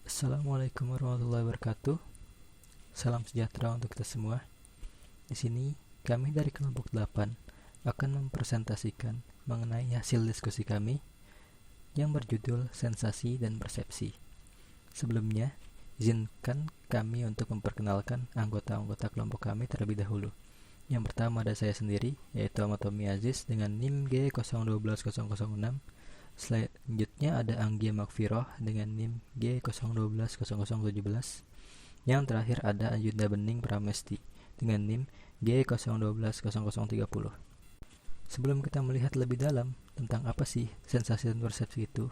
Assalamualaikum warahmatullahi wabarakatuh. Salam sejahtera untuk kita semua. Di sini kami dari kelompok 8 akan mempresentasikan mengenai hasil diskusi kami yang berjudul Sensasi dan Persepsi. Sebelumnya, izinkan kami untuk memperkenalkan anggota-anggota kelompok kami terlebih dahulu. Yang pertama ada saya sendiri, yaitu Ahmad Tommy Aziz dengan NIM G012006. Selanjutnya ada Anggia Makfiroh dengan NIM G01200017. Yang terakhir ada Ayunda Bening Pramesti dengan NIM G01200030. Sebelum kita melihat lebih dalam tentang apa sih sensasi dan persepsi itu,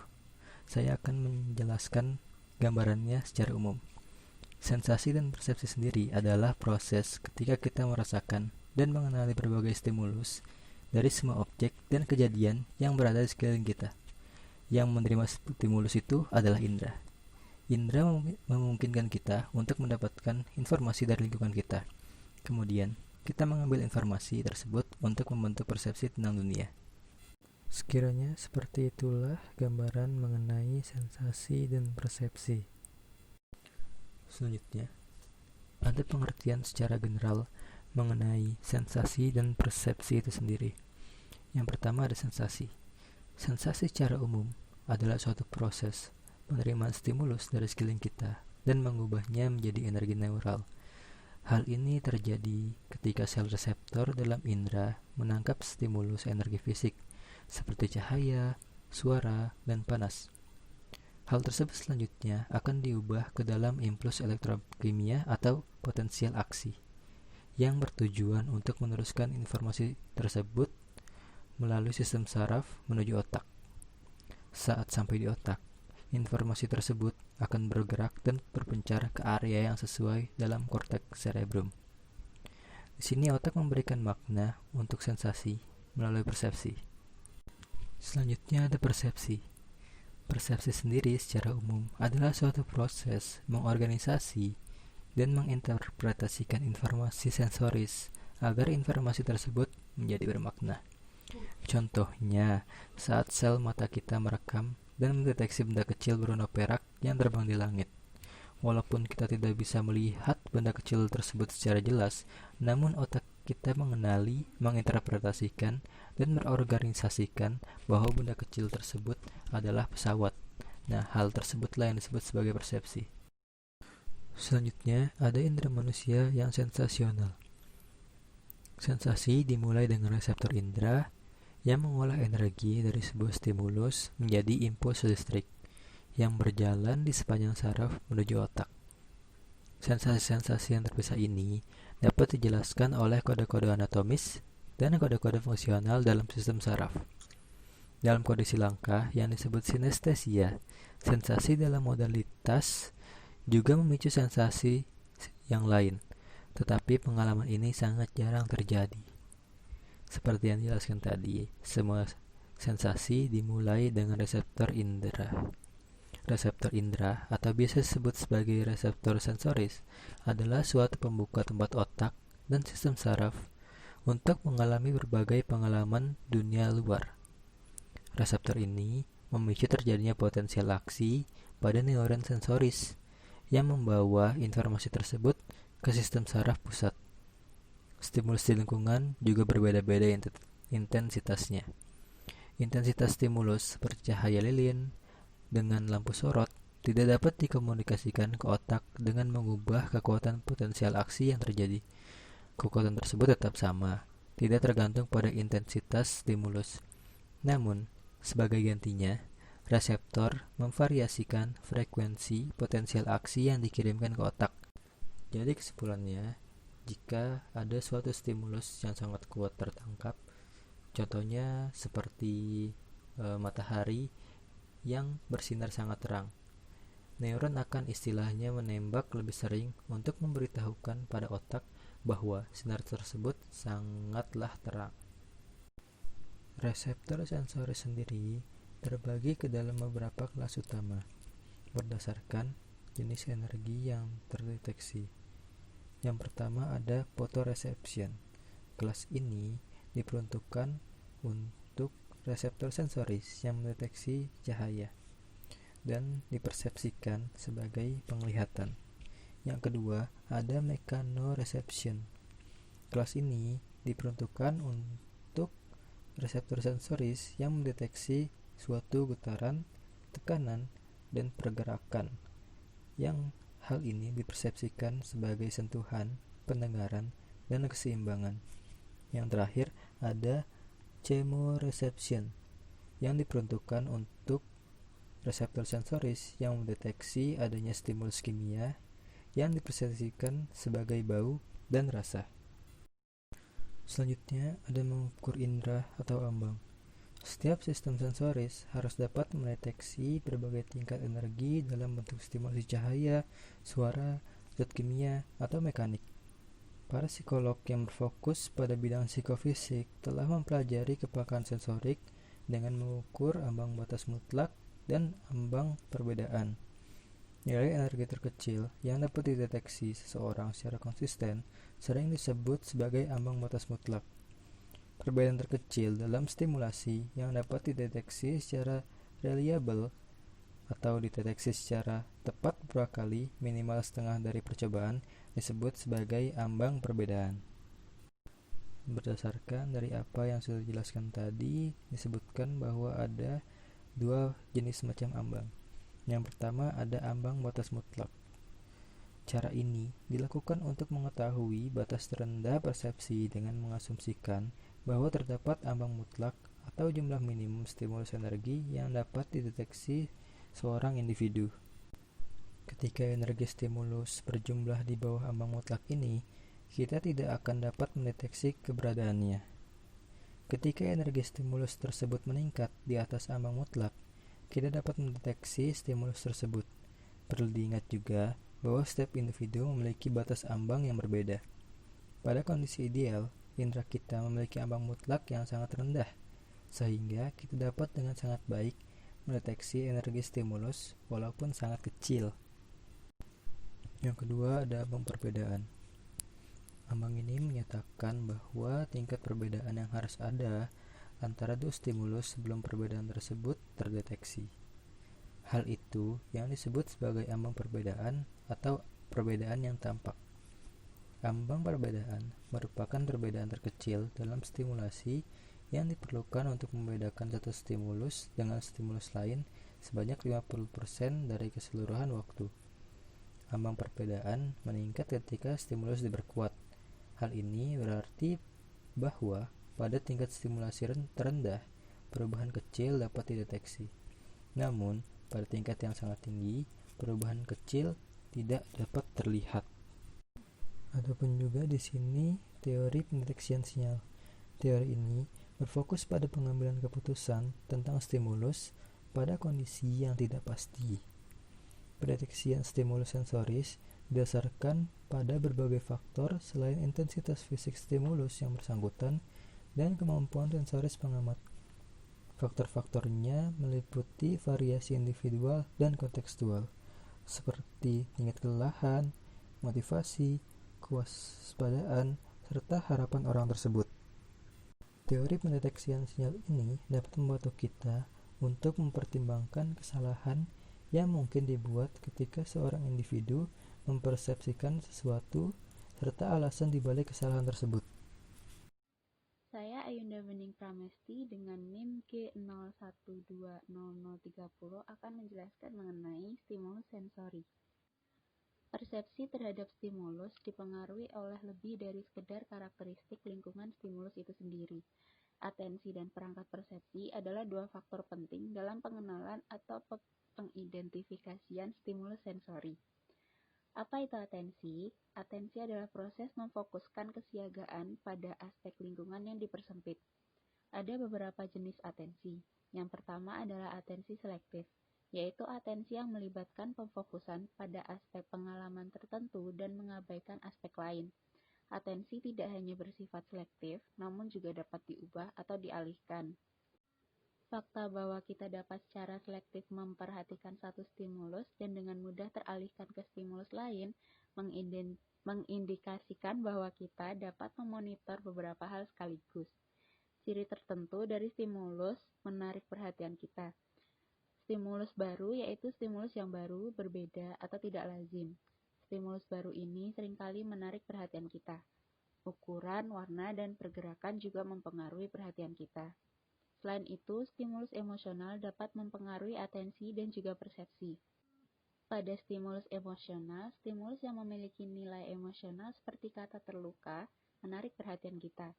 saya akan menjelaskan gambarannya secara umum. Sensasi dan persepsi sendiri adalah proses ketika kita merasakan dan mengenali berbagai stimulus dari semua objek dan kejadian yang berada di sekeliling kita. Yang menerima stimulus itu adalah indera. Indera memungkinkan kita untuk mendapatkan informasi dari lingkungan kita. Kemudian, kita mengambil informasi tersebut untuk membentuk persepsi tentang dunia. Sekiranya seperti itulah gambaran mengenai sensasi dan persepsi. Selanjutnya, ada pengertian secara general mengenai sensasi dan persepsi itu sendiri. Yang pertama ada sensasi. Sensasi secara umum adalah suatu proses penerimaan stimulus dari sekeliling kita dan mengubahnya menjadi energi neural. Hal ini terjadi ketika sel reseptor dalam indera menangkap stimulus energi fisik seperti cahaya, suara, dan panas. Hal tersebut selanjutnya akan diubah ke dalam impuls elektrokimia atau potensial aksi yang bertujuan untuk meneruskan informasi tersebut melalui sistem saraf menuju otak. Saat sampai di otak, informasi tersebut akan bergerak dan berpencar ke area yang sesuai dalam korteks cerebrum. Di sini otak memberikan makna untuk sensasi melalui persepsi. Selanjutnya ada persepsi. Persepsi sendiri secara umum adalah suatu proses mengorganisasi dan menginterpretasikan informasi sensoris agar informasi tersebut menjadi bermakna. Contohnya, saat sel mata kita merekam dan mendeteksi benda kecil berwarna perak yang terbang di langit. Walaupun kita tidak bisa melihat benda kecil tersebut secara jelas, namun otak kita mengenali, menginterpretasikan, dan merorganisasikan bahwa benda kecil tersebut adalah pesawat. Nah, hal tersebutlah yang disebut sebagai persepsi. Selanjutnya, ada indera manusia yang sensasional. Sensasi dimulai dengan reseptor indera yang mengolah energi dari sebuah stimulus menjadi impuls listrik yang berjalan di sepanjang saraf menuju otak. Sensasi-sensasi yang terpisah ini dapat dijelaskan oleh kode-kode anatomis dan kode-kode fungsional dalam sistem saraf. Dalam kondisi langka yang disebut sinestesia, sensasi dalam modalitas juga memicu sensasi yang lain, tetapi pengalaman ini sangat jarang terjadi. Seperti yang dijelaskan tadi, semua sensasi dimulai dengan reseptor indera. Reseptor indera, atau biasa disebut sebagai reseptor sensoris, adalah suatu pembuka tempat otak dan sistem saraf untuk mengalami berbagai pengalaman dunia luar. Reseptor ini memicu terjadinya potensial aksi pada neuron sensoris yang membawa informasi tersebut ke sistem saraf pusat. Stimulus di lingkungan juga berbeda-beda intensitasnya. Intensitas stimulus seperti cahaya lilin dengan lampu sorot tidak dapat dikomunikasikan ke otak dengan mengubah kekuatan potensial aksi yang terjadi. Kekuatan tersebut tetap sama, tidak tergantung pada intensitas stimulus. Namun, sebagai gantinya, reseptor memvariasikan frekuensi potensial aksi yang dikirimkan ke otak. Jadi kesimpulannya, jika ada suatu stimulus yang sangat kuat tertangkap, contohnya seperti matahari yang bersinar sangat terang, neuron akan istilahnya menembak lebih sering untuk memberitahukan pada otak bahwa sinar tersebut sangatlah terang. Reseptor sensoris sendiri terbagi ke dalam beberapa kelas utama berdasarkan jenis energi yang terdeteksi. Yang pertama ada photoreception. Kelas ini diperuntukkan untuk reseptor sensoris yang mendeteksi cahaya. dan dipersepsikan sebagai penglihatan. Yang kedua, ada mechanoreception. Kelas ini diperuntukkan untuk reseptor sensoris yang mendeteksi suatu getaran, tekanan, dan pergerakan, yang hal ini dipersepsikan sebagai sentuhan, pendengaran, dan keseimbangan. Yang terakhir, ada chemoreception yang diperuntukkan untuk reseptor sensoris yang mendeteksi adanya stimulus kimia yang dipersepsikan sebagai bau dan rasa. Selanjutnya ada mengukur indera atau ambang. Setiap sistem sensoris harus dapat mendeteksi berbagai tingkat energi dalam bentuk stimulasi cahaya, suara, zat kimia, atau mekanik. Para psikolog yang berfokus pada bidang psikofisik telah mempelajari kepekaan sensorik dengan mengukur ambang batas mutlak dan ambang perbedaan. Nilai energi terkecil yang dapat dideteksi seseorang secara konsisten sering disebut sebagai ambang batas mutlak. Perbedaan terkecil dalam stimulasi yang dapat dideteksi secara reliable atau dideteksi secara tepat beberapa kali minimal setengah dari percobaan disebut sebagai ambang perbedaan. Berdasarkan dari apa yang sudah dijelaskan tadi, disebutkan bahwa ada dua jenis macam ambang. Yang pertama ada ambang batas mutlak. Cara ini dilakukan untuk mengetahui batas terendah persepsi dengan mengasumsikan bahwa terdapat ambang mutlak atau jumlah minimum stimulus energi yang dapat dideteksi seorang individu. Ketika energi stimulus berjumlah di bawah ambang mutlak ini, kita tidak akan dapat mendeteksi keberadaannya. Ketika energi stimulus tersebut meningkat di atas ambang mutlak, kita dapat mendeteksi stimulus tersebut. Perlu diingat juga bahwa setiap individu memiliki batas ambang yang berbeda. Pada kondisi ideal, indera kita memiliki ambang mutlak yang sangat rendah, sehingga kita dapat dengan sangat baik mendeteksi energi stimulus walaupun sangat kecil. Yang kedua ada ambang perbedaan. Ambang ini menyatakan bahwa tingkat perbedaan yang harus ada antara dua stimulus sebelum perbedaan tersebut terdeteksi. Hal itu yang disebut sebagai ambang perbedaan atau perbedaan yang tampak. Ambang perbedaan merupakan perbedaan terkecil dalam stimulasi yang diperlukan untuk membedakan satu stimulus dengan stimulus lain sebanyak 50% dari keseluruhan waktu. Ambang perbedaan meningkat ketika stimulus diperkuat. Hal ini berarti bahwa pada tingkat stimulasi terendah, perubahan kecil dapat dideteksi. Namun, pada tingkat yang sangat tinggi, perubahan kecil tidak dapat terlihat. Adapun juga di sini teori pendeteksian sinyal. Teori ini berfokus pada pengambilan keputusan tentang stimulus pada kondisi yang tidak pasti. Pendeteksian stimulus sensoris didasarkan pada berbagai faktor selain intensitas fisik stimulus yang bersangkutan dan kemampuan sensoris pengamat. Faktor-faktornya meliputi variasi individual dan kontekstual, seperti tingkat kelelahan, motivasi, kewaspadaan, serta harapan orang tersebut. Teori pendeteksian sinyal ini dapat membantu kita untuk mempertimbangkan kesalahan yang mungkin dibuat ketika seorang individu mempersepsikan sesuatu serta alasan dibalik kesalahan tersebut. Saya Ayunda Bening Pramesti dengan NIM G01200030 akan menjelaskan mengenai stimulus sensori. Persepsi terhadap stimulus dipengaruhi oleh lebih dari sekedar karakteristik lingkungan stimulus itu sendiri. Atensi dan perangkat persepsi adalah dua faktor penting dalam pengenalan atau pengidentifikasian stimulus sensori. Apa itu atensi? Atensi adalah proses memfokuskan kesiagaan pada aspek lingkungan yang dipersempit. Ada beberapa jenis atensi. Yang pertama adalah atensi selektif, yaitu atensi yang melibatkan pemfokusan pada aspek pengalaman tertentu dan mengabaikan aspek lain. Atensi tidak hanya bersifat selektif, namun juga dapat diubah atau dialihkan. Fakta bahwa kita dapat secara selektif memperhatikan satu stimulus dan dengan mudah teralihkan ke stimulus lain mengindikasikan bahwa kita dapat memonitor beberapa hal sekaligus. Ciri tertentu dari stimulus menarik perhatian kita. Stimulus baru yaitu stimulus yang baru, berbeda, atau tidak lazim. Stimulus baru ini seringkali menarik perhatian kita. Ukuran, warna, dan pergerakan juga mempengaruhi perhatian kita. Selain itu, stimulus emosional dapat mempengaruhi atensi dan juga persepsi. Pada stimulus emosional, stimulus yang memiliki nilai emosional seperti kata terluka menarik perhatian kita.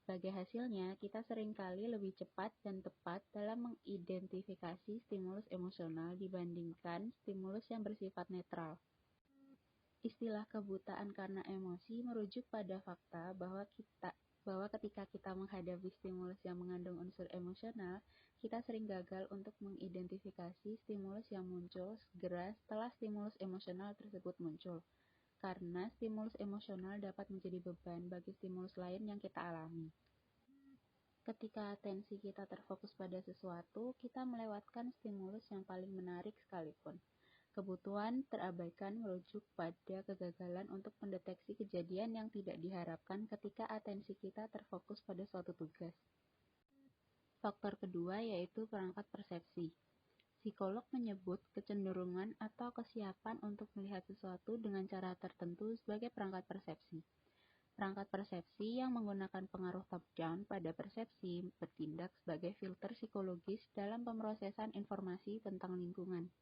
Sebagai hasilnya, kita seringkali lebih cepat dan tepat dalam mengidentifikasi stimulus emosional dibandingkan stimulus yang bersifat netral. Istilah kebutaan karena emosi merujuk pada fakta bahwa ketika kita menghadapi stimulus yang mengandung unsur emosional, kita sering gagal untuk mengidentifikasi stimulus yang muncul segera setelah stimulus emosional tersebut muncul, karena stimulus emosional dapat menjadi beban bagi stimulus lain yang kita alami. Ketika atensi kita terfokus pada sesuatu, kita melewatkan stimulus yang paling menarik sekalipun. Kebutuhan terabaikan merujuk pada kegagalan untuk mendeteksi kejadian yang tidak diharapkan ketika atensi kita terfokus pada suatu tugas. Faktor kedua yaitu perangkat persepsi. Psikolog menyebut kecenderungan atau kesiapan untuk melihat sesuatu dengan cara tertentu sebagai perangkat persepsi. Perangkat persepsi yang menggunakan pengaruh top-down pada persepsi bertindak sebagai filter psikologis dalam pemrosesan informasi tentang lingkungan.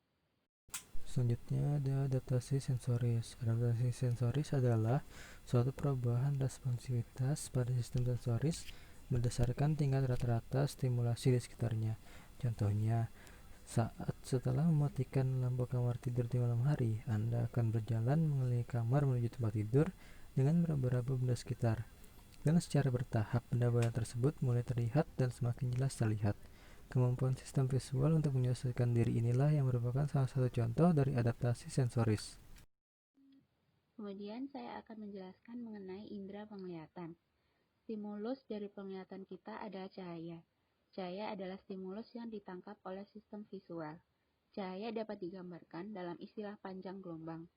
Selanjutnya ada adaptasi sensoris. Adaptasi sensoris adalah suatu perubahan responsivitas pada sistem sensoris berdasarkan tingkat rata-rata stimulasi di sekitarnya. Contohnya, saat setelah mematikan lampu kamar tidur di malam hari, Anda akan berjalan mengelilingi kamar menuju tempat tidur dengan meraba-raba benda sekitar. Dan secara bertahap, benda-benda tersebut mulai terlihat dan semakin jelas terlihat. Kemampuan sistem visual untuk menyesuaikan diri inilah yang merupakan salah satu contoh dari adaptasi sensoris. Kemudian saya akan menjelaskan mengenai indera penglihatan. Stimulus dari penglihatan kita adalah cahaya. Cahaya adalah stimulus yang ditangkap oleh sistem visual. Cahaya dapat digambarkan dalam istilah panjang gelombang.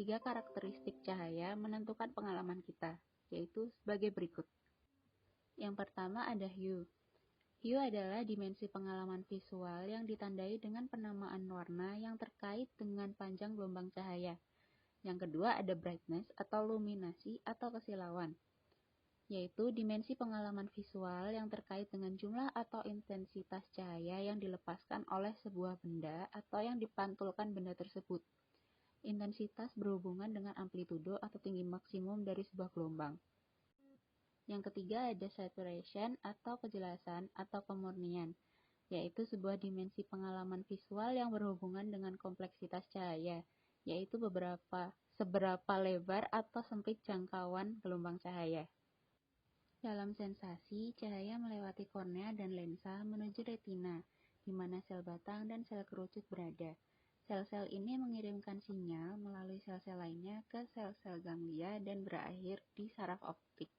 3 karakteristik cahaya menentukan pengalaman kita, yaitu sebagai berikut. Yang pertama ada hue. Hue adalah dimensi pengalaman visual yang ditandai dengan penamaan warna yang terkait dengan panjang gelombang cahaya. Yang kedua ada brightness atau luminasi atau kesilauan, yaitu dimensi pengalaman visual yang terkait dengan jumlah atau intensitas cahaya yang dilepaskan oleh sebuah benda atau yang dipantulkan benda tersebut. Intensitas berhubungan dengan amplitudo atau tinggi maksimum dari sebuah gelombang. Yang ketiga ada saturation atau kejelasan atau kemurnian, yaitu sebuah dimensi pengalaman visual yang berhubungan dengan kompleksitas cahaya, yaitu seberapa lebar atau sempit jangkauan gelombang cahaya. Dalam sensasi, cahaya melewati kornea dan lensa menuju retina, di mana sel batang dan sel kerucut berada. Sel-sel ini mengirimkan sinyal melalui sel-sel lainnya ke sel-sel ganglia dan berakhir di saraf optik,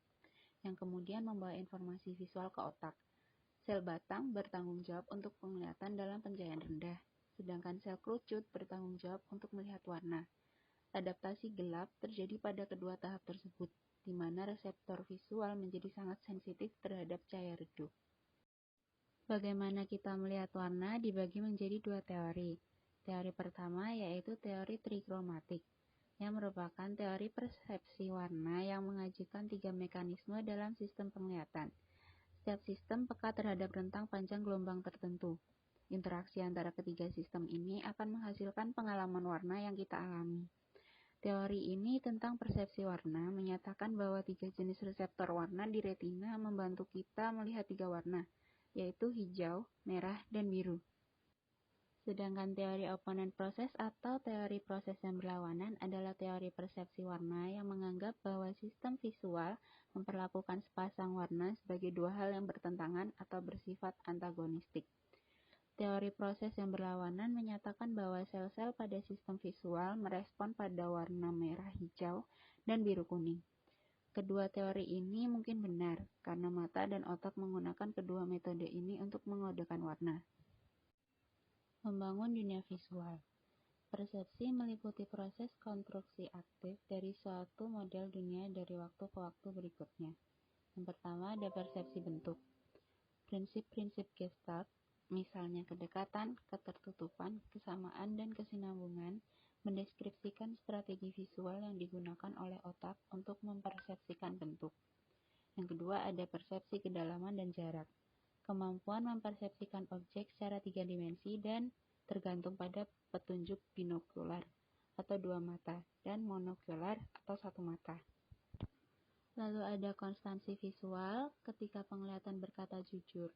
yang kemudian membawa informasi visual ke otak. Sel batang bertanggung jawab untuk penglihatan dalam pencahayaan rendah, sedangkan sel kerucut bertanggung jawab untuk melihat warna. Adaptasi gelap terjadi pada kedua tahap tersebut, di mana reseptor visual menjadi sangat sensitif terhadap cahaya redup. Bagaimana kita melihat warna dibagi menjadi 2 teori. Teori pertama yaitu teori trikromatik, yang merupakan teori persepsi warna yang mengajukan 3 mekanisme dalam sistem penglihatan. Setiap sistem peka terhadap rentang panjang gelombang tertentu. Interaksi antara ketiga sistem ini akan menghasilkan pengalaman warna yang kita alami. Teori ini tentang persepsi warna menyatakan bahwa 3 jenis reseptor warna di retina membantu kita melihat 3 warna, yaitu hijau, merah, dan biru. Sedangkan teori opponent process atau teori proses yang berlawanan adalah teori persepsi warna yang menganggap bahwa sistem visual memperlakukan sepasang warna sebagai 2 hal yang bertentangan atau bersifat antagonistik. Teori proses yang berlawanan menyatakan bahwa sel-sel pada sistem visual merespon pada warna merah, hijau, dan biru kuning. Kedua teori ini mungkin benar, karena mata dan otak menggunakan kedua metode ini untuk mengodekan warna. Membangun dunia visual. Persepsi meliputi proses konstruksi aktif dari suatu model dunia dari waktu ke waktu berikutnya. Yang pertama ada persepsi bentuk. Prinsip-prinsip Gestalt misalnya kedekatan, ketertutupan, kesamaan, dan kesinambungan, mendeskripsikan strategi visual yang digunakan oleh otak untuk mempersepsikan bentuk. Yang kedua ada persepsi kedalaman dan jarak. Kemampuan mempersepsikan objek secara 3 dimensi dan tergantung pada petunjuk binokular atau 2 mata dan monokular atau 1 mata. Lalu ada konstansi visual ketika penglihatan berkata jujur.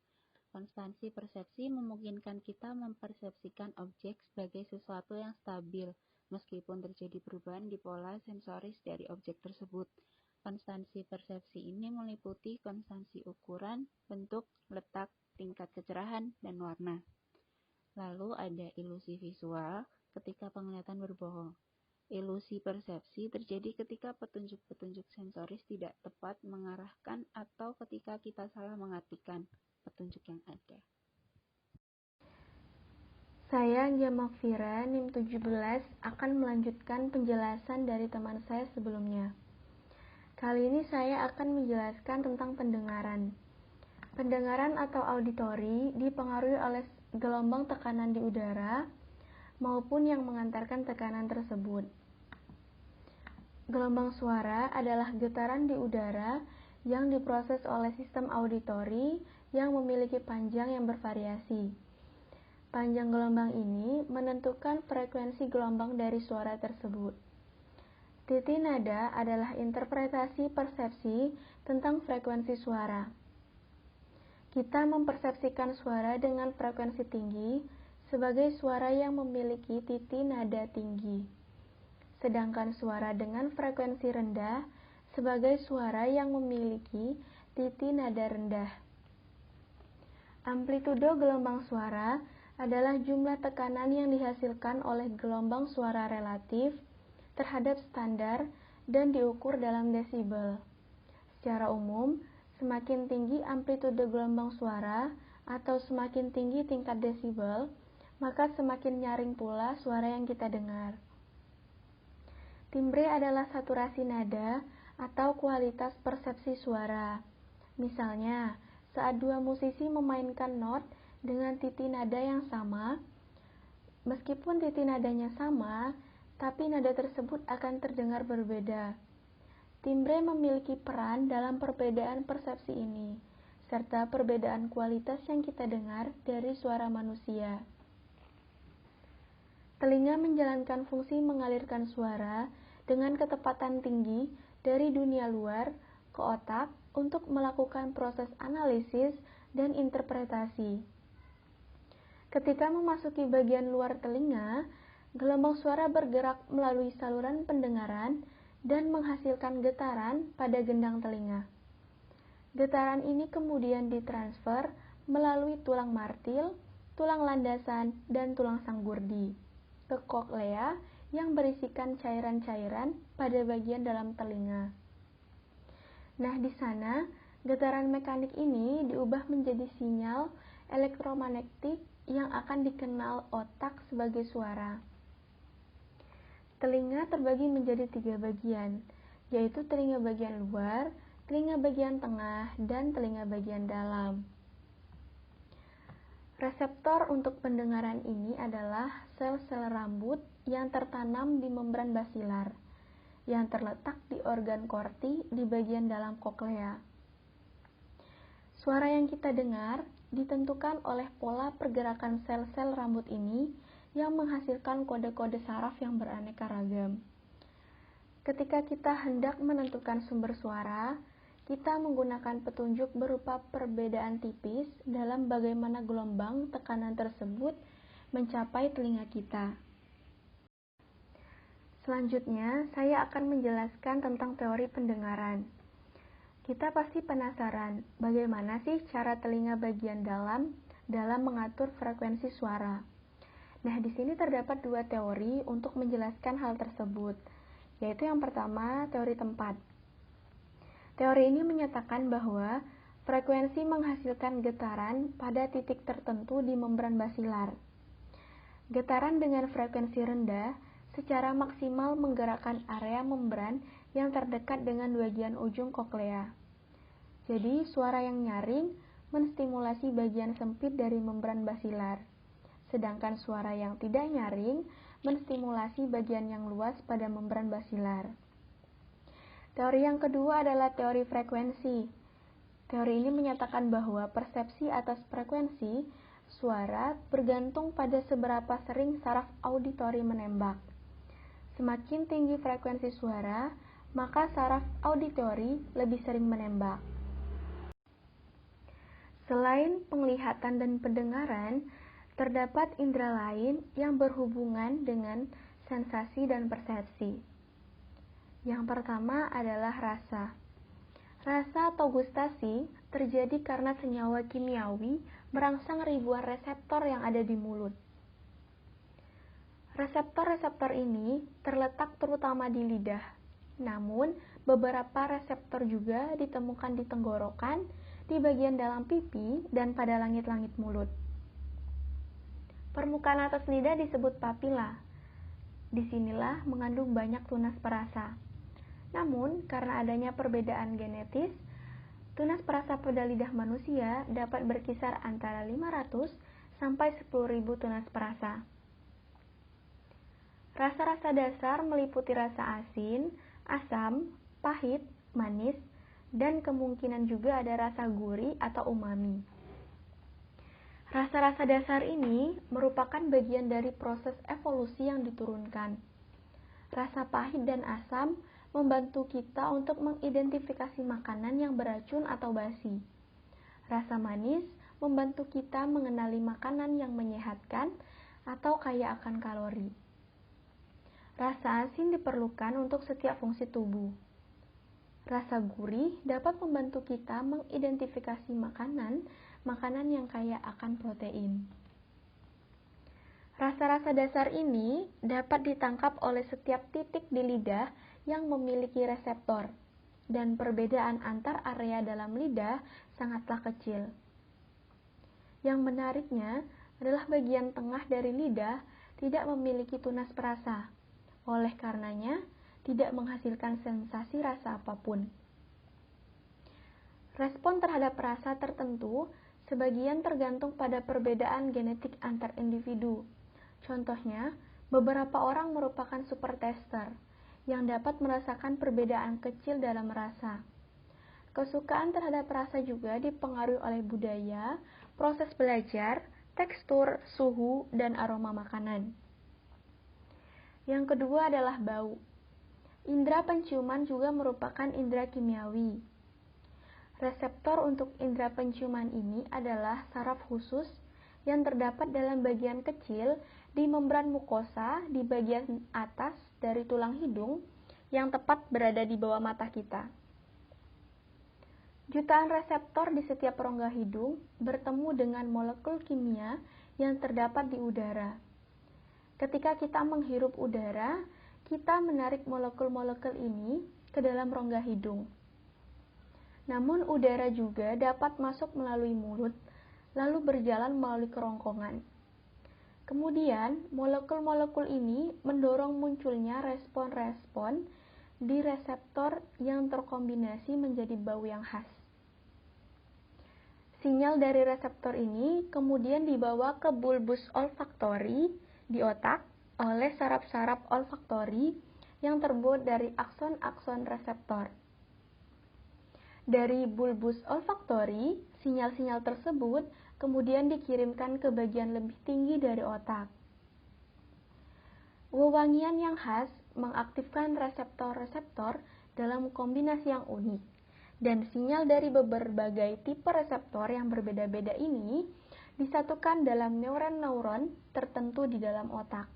Konstansi persepsi memungkinkan kita mempersepsikan objek sebagai sesuatu yang stabil meskipun terjadi perubahan di pola sensoris dari objek tersebut. Konstansi persepsi ini meliputi konstansi ukuran, bentuk, letak, tingkat kecerahan, dan warna. Lalu ada ilusi visual ketika penglihatan berbohong. Ilusi persepsi terjadi ketika petunjuk-petunjuk sensoris tidak tepat mengarahkan atau ketika kita salah mengartikan petunjuk yang ada. Saya, Anggia Makfira, NIM 17, akan melanjutkan penjelasan dari teman saya sebelumnya. Kali ini saya akan menjelaskan tentang pendengaran. Pendengaran atau auditori dipengaruhi oleh gelombang tekanan di udara maupun yang mengantarkan tekanan tersebut. Gelombang suara adalah getaran di udara yang diproses oleh sistem auditori yang memiliki panjang yang bervariasi. Panjang gelombang ini menentukan frekuensi gelombang dari suara tersebut. Titik nada adalah interpretasi persepsi tentang frekuensi suara. Kita mempersepsikan suara dengan frekuensi tinggi sebagai suara yang memiliki titik nada tinggi, sedangkan suara dengan frekuensi rendah sebagai suara yang memiliki titik nada rendah. Amplitudo gelombang suara adalah jumlah tekanan yang dihasilkan oleh gelombang suara relatif terhadap standar dan diukur dalam desibel. Secara umum, semakin tinggi amplitudo gelombang suara atau semakin tinggi tingkat desibel, maka semakin nyaring pula suara yang kita dengar. Timbre adalah saturasi nada atau kualitas persepsi suara. Misalnya, saat dua musisi memainkan not dengan titik nada yang sama, meskipun titik nadanya sama, tapi nada tersebut akan terdengar berbeda. Timbre memiliki peran dalam perbedaan persepsi ini, serta perbedaan kualitas yang kita dengar dari suara manusia. Telinga menjalankan fungsi mengalirkan suara dengan ketepatan tinggi dari dunia luar ke otak untuk melakukan proses analisis dan interpretasi. Ketika memasuki bagian luar telinga, gelombang suara bergerak melalui saluran pendengaran dan menghasilkan getaran pada gendang telinga. Getaran ini kemudian ditransfer melalui tulang martil, tulang landasan, dan tulang sanggurdi ke koklea yang berisikan cairan-cairan pada bagian dalam telinga. Nah, di sana, getaran mekanik ini diubah menjadi sinyal elektromagnetik yang akan dikenal otak sebagai suara. Telinga terbagi menjadi 3 bagian, yaitu telinga bagian luar, telinga bagian tengah, dan telinga bagian dalam. Reseptor untuk pendengaran ini adalah sel-sel rambut yang tertanam di membran basilar, yang terletak di organ korti di bagian dalam koklea. Suara yang kita dengar ditentukan oleh pola pergerakan sel-sel rambut ini yang menghasilkan kode-kode saraf yang beraneka ragam. Ketika kita hendak menentukan sumber suara, kita menggunakan petunjuk berupa perbedaan tipis dalam bagaimana gelombang tekanan tersebut mencapai telinga kita. Selanjutnya, saya akan menjelaskan tentang teori pendengaran. Kita pasti penasaran, bagaimana sih cara telinga bagian dalam mengatur frekuensi suara. Nah, di sini terdapat 2 teori untuk menjelaskan hal tersebut, yaitu yang pertama, teori tempat. Teori ini menyatakan bahwa frekuensi menghasilkan getaran pada titik tertentu di membran basilar. Getaran dengan frekuensi rendah secara maksimal menggerakkan area membran yang terdekat dengan bagian ujung koklea. Jadi, suara yang nyaring menstimulasi bagian sempit dari membran basilar, sedangkan suara yang tidak nyaring menstimulasi bagian yang luas pada membran basilar. Teori yang kedua adalah teori frekuensi. Teori ini menyatakan bahwa persepsi atas frekuensi suara bergantung pada seberapa sering saraf auditori menembak. Semakin tinggi frekuensi suara, maka saraf auditori lebih sering menembak. Selain penglihatan dan pendengaran, terdapat indera lain yang berhubungan dengan sensasi dan persepsi. Yang pertama adalah rasa. Rasa atau gustasi terjadi karena senyawa kimiawi merangsang ribuan reseptor yang ada di mulut. Reseptor-reseptor ini terletak terutama di lidah, namun beberapa reseptor juga ditemukan di tenggorokan, di bagian dalam pipi, dan pada langit-langit mulut. Permukaan atas lidah disebut papila. Disinilah mengandung banyak tunas perasa. Namun, karena adanya perbedaan genetis, tunas perasa pada lidah manusia dapat berkisar antara 500 sampai 10.000 tunas perasa. Rasa-rasa dasar meliputi rasa asin, asam, pahit, manis, dan kemungkinan juga ada rasa gurih atau umami. Rasa-rasa dasar ini merupakan bagian dari proses evolusi yang diturunkan. Rasa pahit dan asam membantu kita untuk mengidentifikasi makanan yang beracun atau basi. Rasa manis membantu kita mengenali makanan yang menyehatkan atau kaya akan kalori. Rasa asin diperlukan untuk setiap fungsi tubuh. Rasa gurih dapat membantu kita mengidentifikasi makanan yang kaya akan protein. Rasa-rasa dasar ini dapat ditangkap oleh setiap titik di lidah yang memiliki reseptor, dan perbedaan antar area dalam lidah sangatlah kecil. Yang menariknya adalah bagian tengah dari lidah tidak memiliki tunas perasa, oleh karenanya tidak menghasilkan sensasi rasa apapun. Respon terhadap rasa tertentu sebagian tergantung pada perbedaan genetik antar individu. Contohnya, beberapa orang merupakan super tester yang dapat merasakan perbedaan kecil dalam rasa. Kesukaan terhadap rasa juga dipengaruhi oleh budaya, proses belajar, tekstur, suhu, dan aroma makanan. Yang kedua adalah bau. Indera penciuman juga merupakan indera kimiawi. Reseptor untuk indera penciuman ini adalah saraf khusus yang terdapat dalam bagian kecil di membran mukosa di bagian atas dari tulang hidung yang tepat berada di bawah mata kita. Jutaan reseptor di setiap rongga hidung bertemu dengan molekul kimia yang terdapat di udara. Ketika kita menghirup udara, kita menarik molekul-molekul ini ke dalam rongga hidung. Namun udara juga dapat masuk melalui mulut, lalu berjalan melalui kerongkongan. Kemudian, molekul-molekul ini mendorong munculnya respon-respon di reseptor yang terkombinasi menjadi bau yang khas. Sinyal dari reseptor ini kemudian dibawa ke bulbus olfaktori di otak oleh saraf-saraf olfaktori yang terbuat dari akson-akson reseptor. Dari bulbus olfaktori, sinyal-sinyal tersebut kemudian dikirimkan ke bagian lebih tinggi dari otak. Wewangian yang khas mengaktifkan reseptor-reseptor dalam kombinasi yang unik, dan sinyal dari berbagai tipe reseptor yang berbeda-beda ini disatukan dalam neuron-neuron tertentu di dalam otak.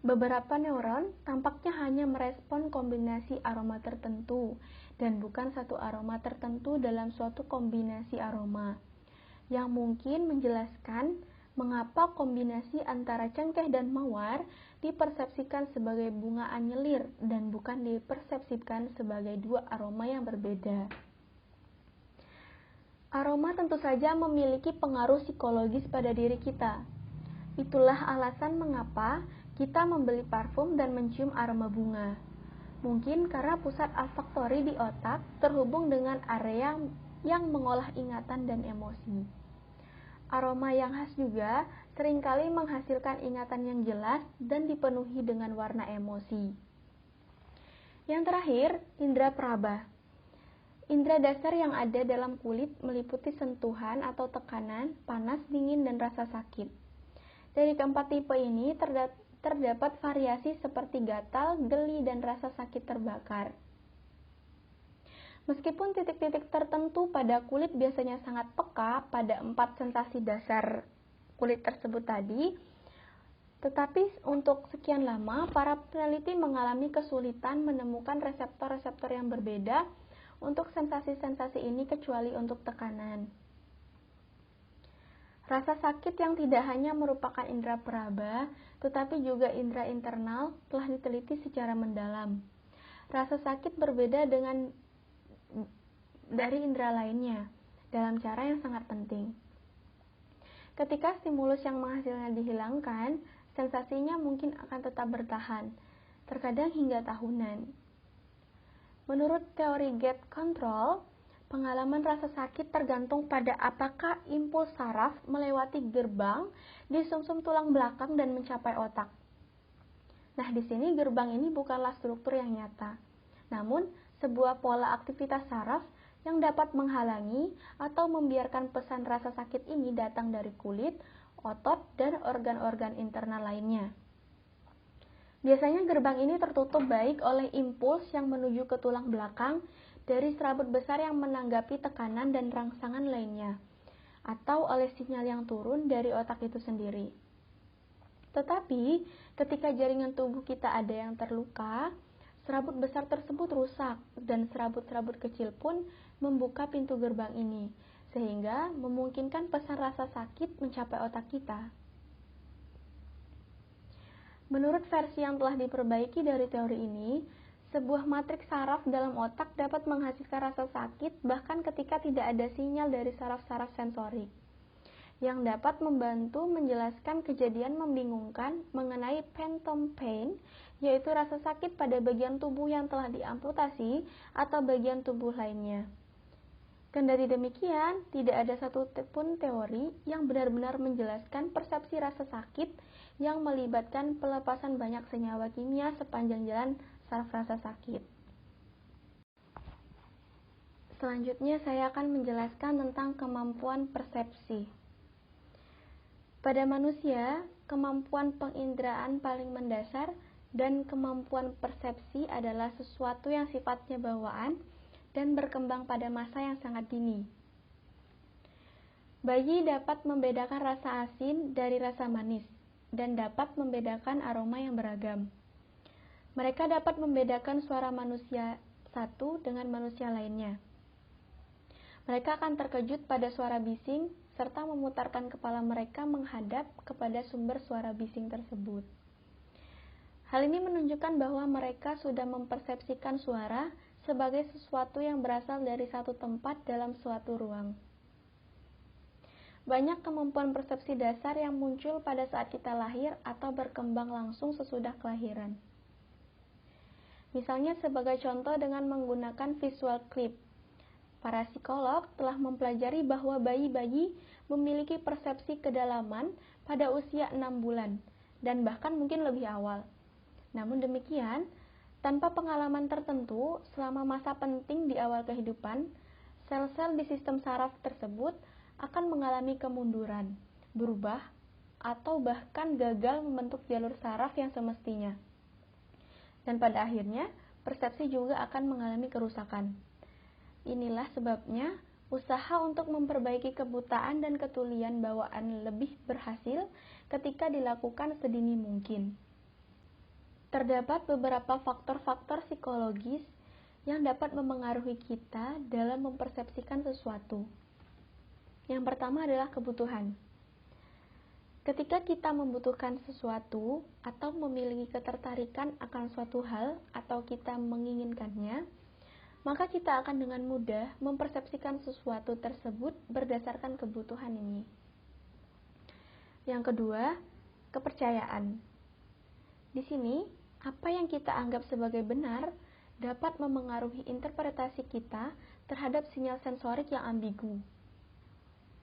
Beberapa neuron tampaknya hanya merespon kombinasi aroma tertentu dan bukan satu aroma tertentu dalam suatu kombinasi aroma, yang mungkin menjelaskan mengapa kombinasi antara cengkeh dan mawar dipersepsikan sebagai bunga anyelir dan bukan dipersepsikan sebagai dua aroma yang berbeda. Aroma tentu saja memiliki pengaruh psikologis pada diri kita. Itulah alasan mengapa kita membeli parfum dan mencium aroma bunga. Mungkin karena pusat olfaktori di otak terhubung dengan area yang mengolah ingatan dan emosi. Aroma yang khas juga seringkali menghasilkan ingatan yang jelas dan dipenuhi dengan warna emosi. Yang terakhir, indera peraba. Indera dasar yang ada dalam kulit meliputi sentuhan atau tekanan, panas, dingin, dan rasa sakit. Dari keempat tipe ini terdapat variasi seperti gatal, geli, dan rasa sakit terbakar. Meskipun titik-titik tertentu pada kulit biasanya sangat peka pada 4 sensasi dasar kulit tersebut tadi, tetapi untuk sekian lama, para peneliti mengalami kesulitan menemukan reseptor-reseptor yang berbeda untuk sensasi-sensasi ini kecuali untuk tekanan. Rasa sakit yang tidak hanya merupakan indera peraba, tetapi juga indera internal telah diteliti secara mendalam. Rasa sakit berbeda dari indera lainnya dalam cara yang sangat penting. Ketika stimulus yang menghasilkannya dihilangkan, sensasinya mungkin akan tetap bertahan, terkadang hingga tahunan. Menurut teori gate control, pengalaman rasa sakit tergantung pada apakah impuls saraf melewati gerbang di sumsum tulang belakang dan mencapai otak. Nah, di sini gerbang ini bukanlah struktur yang nyata, namun sebuah pola aktivitas saraf yang dapat menghalangi atau membiarkan pesan rasa sakit ini datang dari kulit, otot, dan organ-organ internal lainnya. Biasanya gerbang ini tertutup baik oleh impuls yang menuju ke tulang belakang dari serabut besar yang menanggapi tekanan dan rangsangan lainnya, atau oleh sinyal yang turun dari otak itu sendiri. Tetapi, ketika jaringan tubuh kita ada yang terluka, serabut besar tersebut rusak dan serabut-serabut kecil pun membuka pintu gerbang ini, sehingga memungkinkan pesan rasa sakit mencapai otak kita. Menurut versi yang telah diperbaiki dari teori ini, sebuah matriks saraf dalam otak dapat menghasilkan rasa sakit bahkan ketika tidak ada sinyal dari saraf-saraf sensorik, yang dapat membantu menjelaskan kejadian membingungkan mengenai phantom pain, yaitu rasa sakit pada bagian tubuh yang telah diamputasi atau bagian tubuh lainnya. Kendati demikian, tidak ada satupun teori yang benar-benar menjelaskan persepsi rasa sakit yang melibatkan pelepasan banyak senyawa kimia sepanjang jalan saraf rasa sakit. Selanjutnya saya akan menjelaskan tentang kemampuan persepsi. Pada manusia, kemampuan penginderaan paling mendasar dan kemampuan persepsi adalah sesuatu yang sifatnya bawaan dan berkembang pada masa yang sangat dini. Bayi dapat membedakan rasa asin dari rasa manis dan dapat membedakan aroma yang beragam. Mereka dapat membedakan suara manusia satu dengan manusia lainnya. Mereka akan terkejut pada suara bising serta memutarkan kepala mereka menghadap kepada sumber suara bising tersebut. Hal ini menunjukkan bahwa mereka sudah mempersepsikan suara sebagai sesuatu yang berasal dari satu tempat dalam suatu ruang. Banyak kemampuan persepsi dasar yang muncul pada saat kita lahir atau berkembang langsung sesudah kelahiran. Misalnya sebagai contoh dengan menggunakan visual clip. Para psikolog telah mempelajari bahwa bayi-bayi memiliki persepsi kedalaman pada usia 6 bulan dan bahkan mungkin lebih awal. Namun demikian, tanpa pengalaman tertentu selama masa penting di awal kehidupan, sel-sel di sistem saraf tersebut akan mengalami kemunduran, berubah, atau bahkan gagal membentuk jalur saraf yang semestinya. Dan pada akhirnya, persepsi juga akan mengalami kerusakan. Inilah sebabnya, usaha untuk memperbaiki kebutaan dan ketulian bawaan lebih berhasil ketika dilakukan sedini mungkin. Terdapat beberapa faktor-faktor psikologis yang dapat memengaruhi kita dalam mempersepsikan sesuatu. Yang pertama adalah kebutuhan. Ketika kita membutuhkan sesuatu atau memiliki ketertarikan akan suatu hal atau kita menginginkannya, maka kita akan dengan mudah mempersepsikan sesuatu tersebut berdasarkan kebutuhan ini. Yang kedua, kepercayaan. Di sini, apa yang kita anggap sebagai benar dapat memengaruhi interpretasi kita terhadap sinyal sensorik yang ambigu.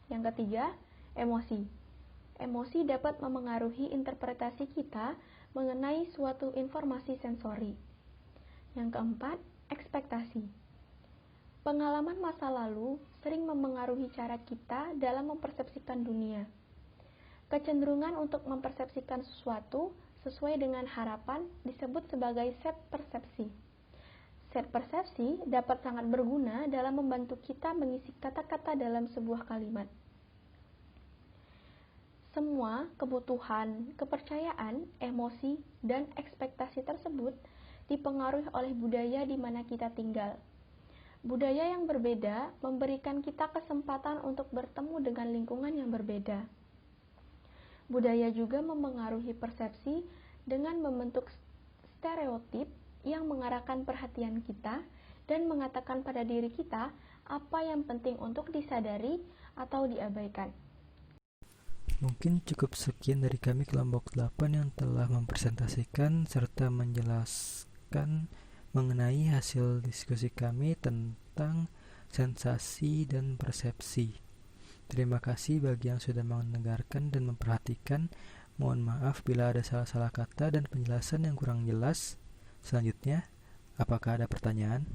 Yang ketiga, emosi. Emosi dapat memengaruhi interpretasi kita mengenai suatu informasi sensori. Yang keempat, ekspektasi. Pengalaman masa lalu sering memengaruhi cara kita dalam mempersepsikan dunia. Kecenderungan untuk mempersepsikan sesuatu sesuai dengan harapan disebut sebagai set persepsi. Set persepsi dapat sangat berguna dalam membantu kita mengisi kata-kata dalam sebuah kalimat. Semua kebutuhan, kepercayaan, emosi, dan ekspektasi tersebut dipengaruhi oleh budaya di mana kita tinggal. Budaya yang berbeda memberikan kita kesempatan untuk bertemu dengan lingkungan yang berbeda. Budaya juga memengaruhi persepsi dengan membentuk stereotip yang mengarahkan perhatian kita dan mengatakan pada diri kita apa yang penting untuk disadari atau diabaikan. Mungkin cukup sekian dari kami kelompok 8 yang telah mempresentasikan serta menjelaskan mengenai hasil diskusi kami tentang sensasi dan persepsi. Terima kasih bagi yang sudah mendengarkan dan memperhatikan. Mohon maaf bila ada salah-salah kata dan penjelasan yang kurang jelas. Selanjutnya, apakah ada pertanyaan?